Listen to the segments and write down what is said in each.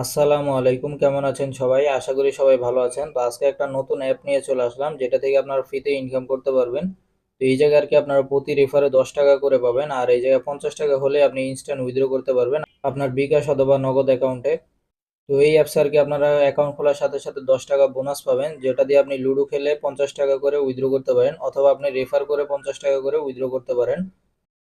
আসসালামু আলাইকুম, কেমন আছেন সবাই? আশা করি সবাই ভালো আছেন। তো আজকে একটা নতুন অ্যাপ নিয়ে চলে আসলাম, যেটা থেকে আপনারা ফ্রিতে ইনকাম করতে পারবেন। তো এই জায়গায় আর কি আপনারা প্রতি রেফারে 10 টাকা করে পাবেন, আর এই জায়গায় 50 টাকা হলে আপনি ইনস্ট্যান্ট উইথড্র করতে পারবেন আপনার বিকাশ অথবা নগদ অ্যাকাউন্টে। তো এই অ্যাপস আর কি আপনারা অ্যাকাউন্ট খোলার সাথে সাথে 10 টাকা বোনাস পাবেন, যেটা দিয়ে আপনি লুডো খেলে 50 টাকা করে উইথড্র করতে পারেন, অথবা আপনি রেফার করে 50 টাকা করে উইথড্র করতে পারেন।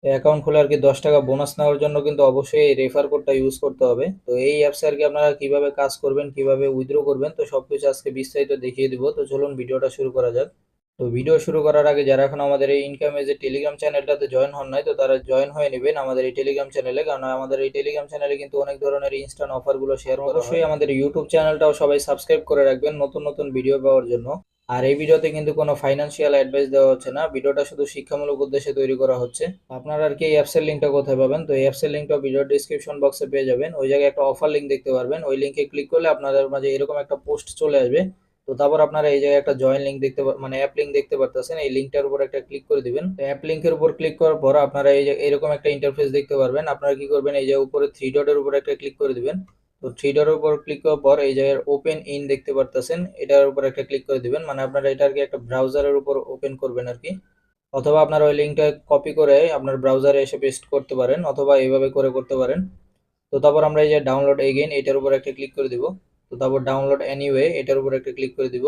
অ্যাকাউন্ট খোলে আর কি 10 টাকা বোনাস নেওয়ার জন্য কিন্তু অবশ্যই এই রেফার কোডটা ইউজ করতে হবে। তো এই অ্যাপসে আর কি আপনারা কিভাবে কাজ করবেন, কিভাবে উইথড্র করবেন, তো সবকিছু আজকে বিস্তারিত দেখিয়ে দিব। তো চলুন ভিডিওটা শুরু করা যাক। তো ভিডিও শুরু করার আগে যারা এখন আমাদের এই ইনকাম এজে টেলিগ্রাম চ্যানেলটাতে জয়েন হন নাই, তো তারা জয়েন হয়ে নেবেন আমাদের এই টেলিগ্রাম চ্যানেলে, কারণ আমাদের এই টেলিগ্রাম চ্যানেলে কিন্তু অনেক ধরনের ইনস্ট্যান্ট অফারগুলো শেয়ার করা হয়। অবশ্যই আমাদের ইউটিউব চ্যানেলটাও সবাই সাবস্ক্রাইব করে রাখবেন নতুন নতুন ভিডিও পাওয়ার জন্য। আর এই ভিডিওতে কিন্তু কোনো ফাইনান্সিয়াল অ্যাডভাইস দেওয়া হচ্ছে না, ভিডিওটা শুধু শিক্ষামূলক উদ্দেশ্যে তৈরি করা হচ্ছে। আপনারা আর কি এই অ্যাপসের লিঙ্কটা কোথায় পাবেন? তো এই অ্যাপসের লিঙ্কটা ভিডিও ডিসক্রিপশন বক্সে পেয়ে যাবেন। ওই জায়গায় একটা অফার লিঙ্ক দেখতে পারবেন, ওই লিঙ্কে ক্লিক করলে আপনাদের মাঝে এরকম একটা পোস্ট চলে আসবে। তো তারপর আপনারা এই জায়গায় একটা জয়েন লিঙ্ক মানে অ্যাপ লিঙ্ক দেখতে পারতেছেন, এই লিঙ্কটার উপর একটা ক্লিক করে দিবেন। তো অ্যাপ লিঙ্কের উপর ক্লিক করার পর আপনারা এই যে এরকম একটা ইন্টারফেস দেখতে পারবেন। আপনারা কি করবেন, এই যে উপরে থ্রি ডটের উপর একটা ক্লিক করে দিবেন। তো থ্রি ডটের উপর ক্লিক করার পর এই জায়গায় ওপেন ইন দেখতে পারতেছেন, এটার উপর একটা ক্লিক করে দিবেন। মানে আপনারা এটা আর কি একটা ব্রাউজারের উপর ওপেন করবেন আর কি, অথবা আপনারা ওই লিঙ্কটা কপি করে আপনার ব্রাউজারে এসে পেস্ট করতে পারেন, অথবা এইভাবে করে করতে পারেন। তো তারপর আমরা এই যে ডাউনলোড এগেইন এটার উপর একটা ক্লিক করে দিব। তো তারপর ডাউনলোড এনিওয়ে এটার উপর একটা ক্লিক করে দিব।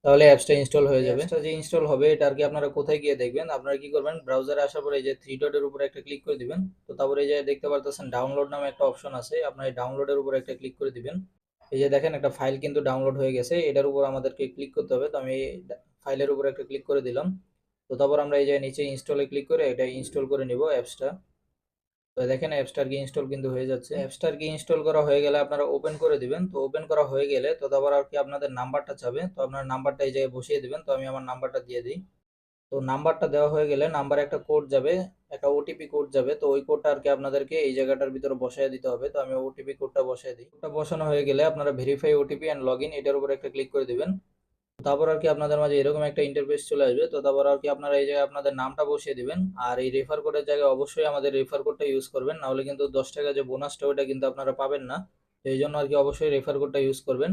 তাহলে অ্যাপসটা ইনস্টল হয়ে যাবে। অ্যাপসটা যে ইনস্টল হবে এটা আর কি আপনারা কোথায় গিয়ে দেখবেন? আপনারা কি করবেন, ব্রাউজারে আসার পরে এই যে থ্রি ডটের উপর একটা ক্লিক করে দিবেন। তো তারপরে এই যে দেখতে পারতেছেন ডাউনলোড নামে একটা অপশন আছে, আপনার এই ডাউনলোডের উপর একটা ক্লিক করে দিবেন। এই যে দেখেন একটা ফাইল কিন্তু ডাউনলোড হয়ে গেছে, এটার উপর আমাদেরকে ক্লিক করতে হবে। তো আমি ফাইলের উপর একটা ক্লিক করে দিলাম। তো তারপর আমরা এই যে নিচে ইনস্টলে ক্লিক করে এটা ইনস্টল করে নিব অ্যাপসটা। তো দেখেন অ্যাপসটার কি ইনস্টল কিন্তু হয়ে যাচ্ছে। অ্যাপসটার কি ইনস্টল করা হয়ে গেলে আপনারা ওপেন করে দিবেন। তো ওপেন করা হয়ে গেলে তো তারপর আর কি আপনাদের নাম্বারটা চাবে, তো আপনার নাম্বারটা এই জায়গায় বসিয়ে দিবেন। তো আমি আমার নাম্বারটা দিয়ে দিই। তো নাম্বারটা দেওয়া হয়ে গেলে নাম্বারে একটা কোড যাবে, একটা ওটিপি কোড যাবে। তো ওই কোডটা আর কি আপনাদেরকে এই জায়গাটার ভিতরে বসায় দিতে হবে। তো আমি ওটিপি কোডটা বসায় দিই। কোডটা বসানো হয়ে গেলে আপনারা verify OTP and log in এটার উপর একটা ক্লিক করে দিবেন। তারপর আর কি আপনাদের মাঝে এরকম একটা ইন্টারফেস চলে আসবে। তো তারপর আর কি আপনারা এই জায়গায় আপনাদের নামটা বসিয়ে দিবেন, আর এই রেফার কোডের জায়গায় অবশ্যই আমাদের রেফার কোডটা ইউজ করবেন, না হলে কিন্তু 10 টাকা যে বোনাসটা ওটা কিন্তু আপনারা পাবেন না। তো এই জন্য আর কি অবশ্যই রেফার কোডটা ইউজ করবেন।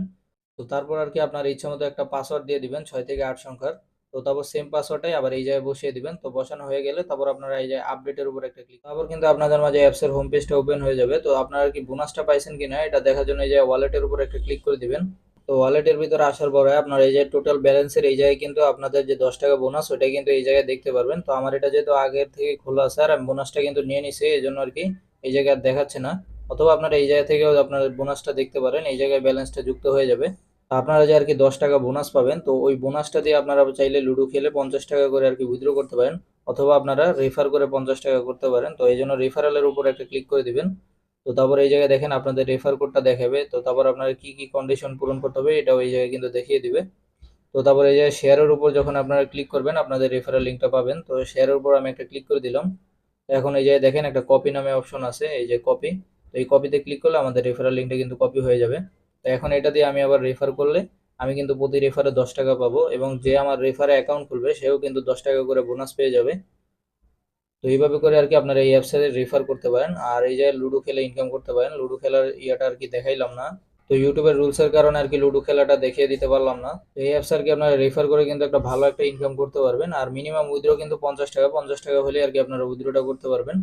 তো তারপর আর কি আপনার ইচ্ছা মতো একটা পাসওয়ার্ড দিয়ে দিবেন 6 থেকে 8 সংখ্যার। তো তারপর সেম পাসওয়ার্ডটাই আবার এই জায়গায় বসিয়ে দিবেন। তো বসানো হয়ে গেলে তারপর আপনারা এই যে আপডেটের উপর একটা ক্লিক, তারপর কিন্তু আপনাদের মাঝে অ্যাপসের হোম পেজটা ওপেন হয়ে যাবে। তো আপনারা কি বোনাসটা পাইছেন কিনা এটা দেখার জন্য এই যে ওয়ালেটের উপর একটা ক্লিক করে দিবেন। তো ওয়ালেটের ভিতরে আসার পরে আপনার এই যে টোটাল ব্যালেন্সের এই জায়গায় কিন্তু আপনাদের যে 10 টাকা বোনাস ওইটা কিন্তু এই জায়গায় দেখতে পারবেন। তো আমার এটা যেহেতু আগের থেকে খোলা আছে আর আমি বোনাসটা কিন্তু নিয়ে নিছি, এই জন্য আর কি এই জায়গায় আর দেখাচ্ছে না। অথবা আপনারা এই জায়গা থেকেও আপনার বোনাসটা দেখতে পারেন, এই জায়গায় ব্যালেন্সটা যুক্ত হয়ে যাবে। তো আপনারা যে আর কি 10 টাকা বোনাস পাবেন, তো ওই বোনাসটা দিয়ে আপনারা চাইলে লুডো খেলে 50 টাকা করে আর কি উইথড্র করতে পারেন, অথবা আপনারা রেফার করে 50 টাকা করতে পারেন। তো এই জন্য রেফারেলের উপর একটা ক্লিক করে দিবেন। তো তারপর এই জায়গায় দেখেন আপনাদের রেফার কোডটা দেখাবে। তো তারপর আপনারা কি কি কন্ডিশন পূরণ করতে হবে এটাও এই জায়গায় কিন্তু দেখিয়ে দিবে। তো তারপর এই যে শেয়ারের উপর যখন আপনারা ক্লিক করবেন আপনাদের রেফারেল লিঙ্কটা পাবেন। তো শেয়ারের উপর আমি একটা ক্লিক করে দিলাম। তো এখন এই যে দেখেন একটা কপি নামে অপশন আছে, এই যে কপি। তো এই কপিতে ক্লিক করলে আমাদের রেফারেল লিঙ্কটা কিন্তু কপি হয়ে যাবে। তো এখন এটা দিয়ে আমি আবার রেফার করলে আমি কিন্তু প্রতি রেফারে 10 টাকা পাবো, এবং যে আমার রেফারে অ্যাকাউন্ট খুলবে সেও কিন্তু 10 টাকা করে বোনাস পেয়ে যাবে। তো এইভাবে করে আর কি আপনারা এই অ্যাপসে রেফার করতে পারেন, আর এই যে লুডো খেলে ইনকাম করতে পারেন। লুডো খেলার ইয়াটা আর কি দেখাইলাম না, তো ইউটিউবের রুলস এর কারণে আর কি লুডো খেলাটা দেখিয়ে দিতে পারলাম না। তো এই অ্যাপস আর কি আপনারা রেফার করে কিন্তু একটা ভালো একটা ইনকাম করতে পারবেন, আর মিনিমাম উইথড্র কিন্তু 50 টাকা, 50 টাকা হলে আর কি আপনারা উইথড্রটা করতে পারবেন।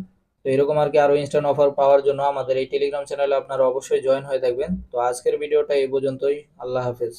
তো এরকম আর কি আরো ইনস্ট্যান্ট অফার পাওয়ার জন্য আমাদের এই টেলিগ্রাম চ্যানেলে আপনারা অবশ্যই জয়েন হয়ে থাকবেন। তো আজকের ভিডিওটা এই পর্যন্তই। আল্লাহ হাফেজ।